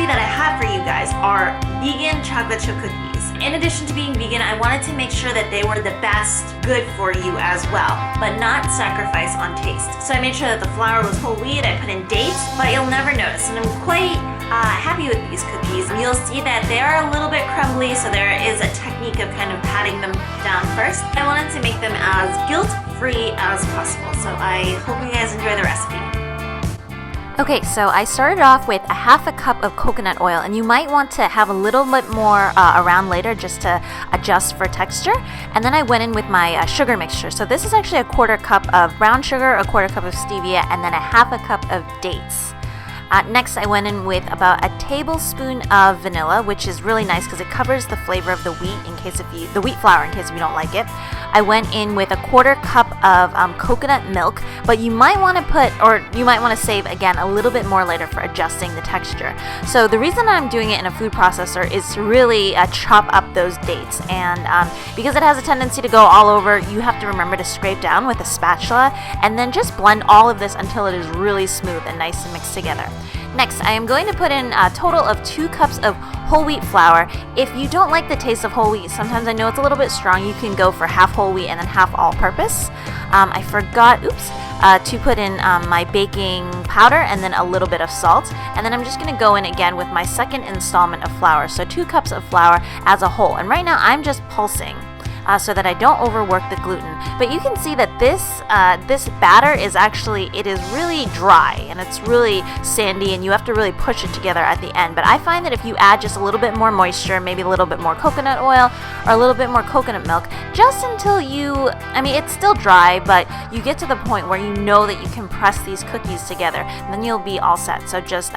that I have for you guys are vegan chocolate chip cookies. In addition to being vegan, I wanted to make sure that they were the best good for you as well, but not sacrifice on taste. So I made sure that the flour was whole wheat, I put in dates, but you'll never notice. And I'm quite happy with these cookies. You'll see that they are a little bit crumbly, so there is a technique of kind of patting them down first. I wanted to make them as guilt-free as possible, so I hope you guys enjoy the recipe. Okay, so I started off with a half a cup of coconut oil, and you might want to have a little bit more around later just to adjust for texture. And then I went in with my sugar mixture. So this is actually a quarter cup of brown sugar, a quarter cup of stevia, and then a half a cup of dates. Next, I went in with about a tablespoon of vanilla, which is really nice because it covers the flavor of the wheat the wheat flour in case you don't like it. I went in with a quarter cup of coconut milk, but you might want to save again a little bit more later for adjusting the texture. So the reason I'm doing it in a food processor is to really chop up those dates, and because it has a tendency to go all over, you have to remember to scrape down with a spatula and then just blend all of this until it is really smooth and nice and mixed together. Next, I am going to put in a total of 2 cups of whole wheat flour. If you don't like the taste of whole wheat, sometimes I know it's a little bit strong, you can go for half whole wheat and then half all-purpose. I forgot, to put in my baking powder and then a little bit of salt. And then I'm just going to go in again with my second installment of flour. So 2 cups of flour as a whole. And right now I'm just pulsing so that I don't overwork the gluten. But you can see that this batter is really dry and it's really sandy, and you have to really push it together at the end. But I find that if you add just a little bit more moisture, maybe a little bit more coconut oil or a little bit more coconut milk, just until it's still dry, but you get to the point where you know that you can press these cookies together, and then you'll be all set. So just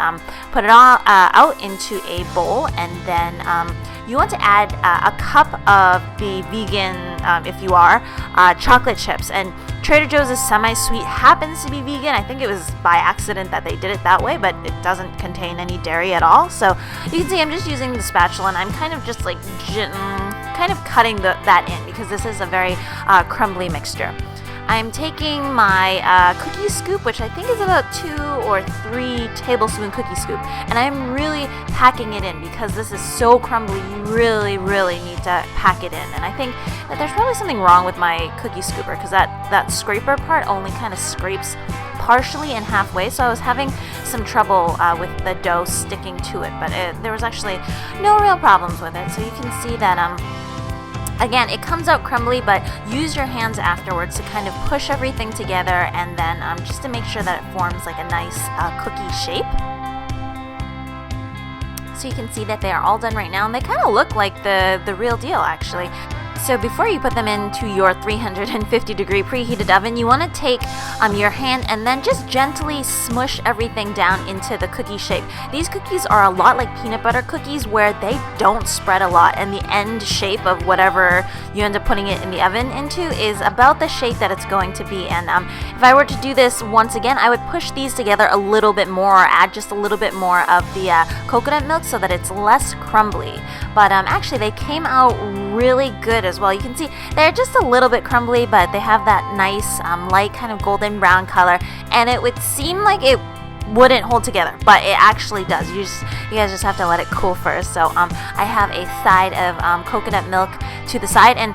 put it all out into a bowl, and then you want to add a cup of the vegan, if you are, chocolate chips. And Trader Joe's is semi-sweet, happens to be vegan. I think it was by accident that they did it that way, but it doesn't contain any dairy at all. So you can see I'm just using the spatula, and I'm kind of just like cutting that in because this is a very crumbly mixture. I'm taking my cookie scoop, which I think is about 2 or 3 tablespoon cookie scoop, and I'm really packing it in because this is so crumbly. You really, really need to pack it in. And I think that there's probably something wrong with my cookie scooper because that scraper part only kind of scrapes partially and halfway, so I was having some trouble with the dough sticking to it, but there was actually no real problems with it. So you can see that again, it comes out crumbly, but use your hands afterwards to kind of push everything together, and then just to make sure that it forms like a nice cookie shape. So you can see that they are all done right now, and they kind of look like the real deal actually. So before you put them into your 350 degree preheated oven, you want to take your hand and then just gently smush everything down into the cookie shape. These cookies are a lot like peanut butter cookies where they don't spread a lot, and the end shape of whatever you end up putting it in the oven into is about the shape that it's going to be. And if I were to do this once again, I would push these together a little bit more, or add just a little bit more of the coconut milk so that it's less crumbly. But actually they came out really good as well. You can see they're just a little bit crumbly, but they have that nice light kind of golden brown color, and it would seem like it wouldn't hold together, but it actually does. You guys just have to let it cool first. So I have a side of coconut milk to the side, and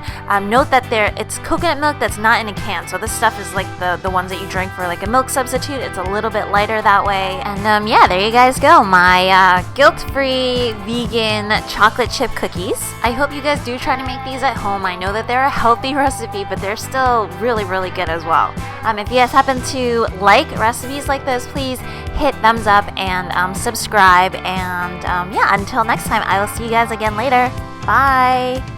note that it's coconut milk that's not in a can. So this stuff is like the ones that you drink for like a milk substitute. It's a little bit lighter that way. And yeah, there you guys go, my guilt-free vegan chocolate chip cookies. I hope you guys do try to make these at home. I know that they're a healthy recipe, but they're still really, really good as well. If you guys happen to like recipes like this, please hit thumbs up and subscribe. And yeah, until next time, I will see you guys again later. Bye.